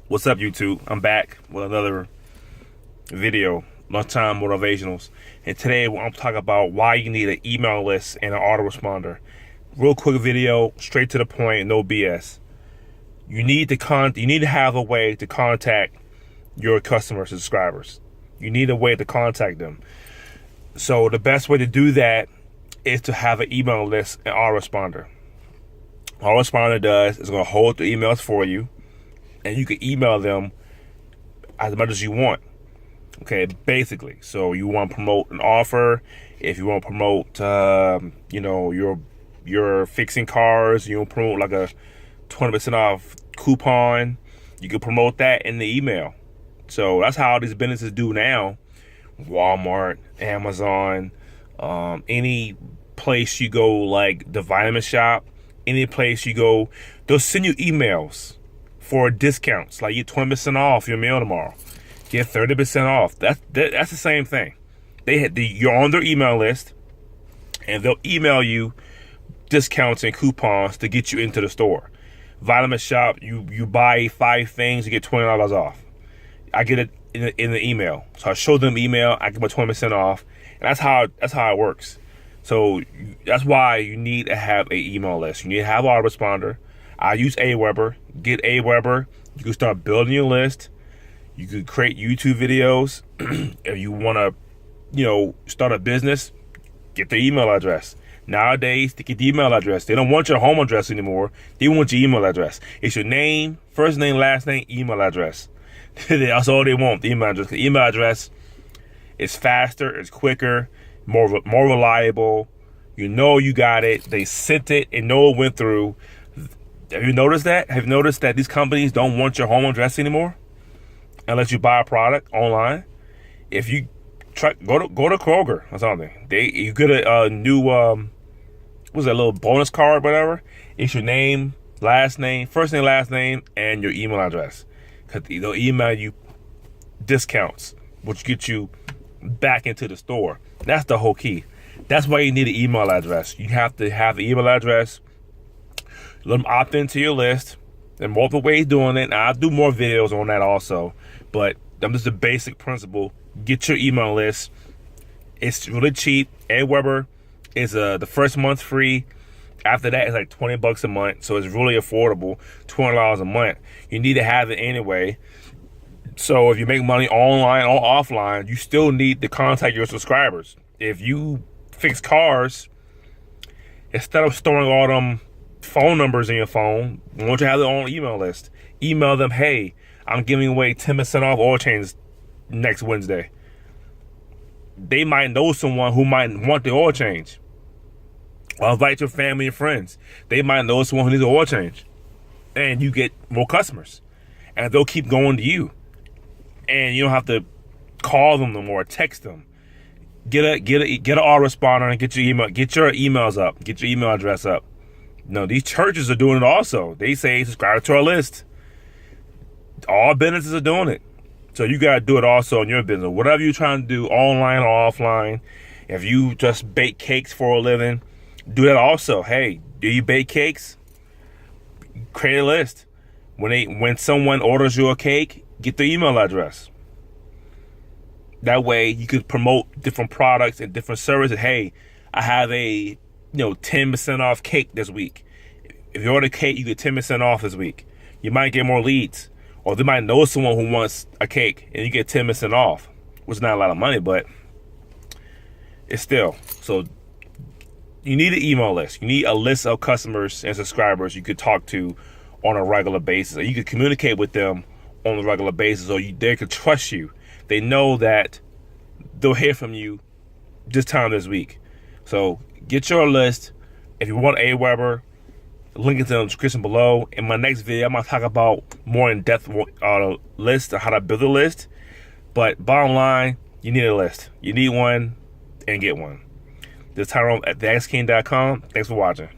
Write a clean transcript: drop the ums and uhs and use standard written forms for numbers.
What's up, YouTube? I'm back with another video, lunchtime motivationals. And today I'm talking about why you need an email list and an autoresponder. Real quick video, straight to the point, no BS. You need to have a way to contact your customers and subscribers. You need a way to contact them. So the best way to do that is to have an email list and autoresponder. Autoresponder does is going to hold the emails for you, and you can email them as much as you want. Okay, basically. So you want to promote an offer. If you want to promote, you're fixing cars. You want to promote like a 20% off coupon. You can promote that in the email. So that's how these businesses do now. Walmart, Amazon, any place you go, like the Vitamin Shop, any place you go, they'll send you emails for discounts, like you 20% off your meal tomorrow, get 30% off. That's the same thing. You're on their email list, and they'll email you discounts and coupons to get you into the store. Vitamin Shop, you buy 5 things, you get $20 off. I get it in the email, so I show them email, I get my 20% off, and that's how it works. So that's why you need to have an email list. You need to have an autoresponder. I use Aweber. Get Aweber. You can start building your list. You could create YouTube videos. If you want to, start a business, get the email address. Nowadays, to get the email address, they don't want your home address anymore. They want your email address. It's your name, first name, last name, email address. That's all they want, the email address. The email address is faster, it's quicker, more reliable. You know you got it. They sent it and know it went through. Have you noticed that? Have you noticed that these companies don't want your home address anymore unless you buy a product online? If you go to Kroger or something, you get a new what's that, little bonus card, whatever. It's your name, last name, first name, last name, and your email address. Because they'll email you discounts, which get you back into the store. That's the whole key. That's why you need an email address. You have to have an email address. Let them opt into your list. There are multiple ways doing it. Now, I'll do more videos on that also, but that's just the basic principle. Get your email list. It's really cheap. Aweber is the first month free. After that, it's like $20 a month, so it's really affordable. $20 a month. You need to have it anyway. So if you make money online or offline, you still need to contact your subscribers. If you fix cars, instead of storing all them phone numbers in your phone, why don't you have their own email list? Email them, hey, I'm giving away 10% off oil changes next Wednesday. They might know someone who might want the oil change. Or invite your family and friends. They might know someone who needs an oil change. And you get more customers. And they'll keep going to you. And you don't have to call them no more, text them. Get an autoresponder and get your emails up. Get your email address up. No, these churches are doing it also. They say subscribe to our list. All businesses are doing it. So you got to do it also in your business. Whatever you're trying to do, online or offline. If you just bake cakes for a living, do that also. Hey, do you bake cakes? Create a list. When someone orders you a cake, get the email address. That way you could promote different products and different services. Hey, I have a 10% off cake this week. If you order a cake, you get 10% off this week. You might get more leads. Or they might know someone who wants a cake and you get 10% off. Which is not a lot of money, but it's still. So you need an email list. You need a list of customers and subscribers you could talk to on a regular basis. Or you could communicate with them on a regular basis, or they could trust you. They know that they'll hear from you this time this week. So get your list. If you want Aweber, link it in the description below. In my next video, I'm going to talk about more in-depth list, or how to build a list. But bottom line, you need a list. You need one and get one. This is Tyrone at theXKing.com. Thanks for watching.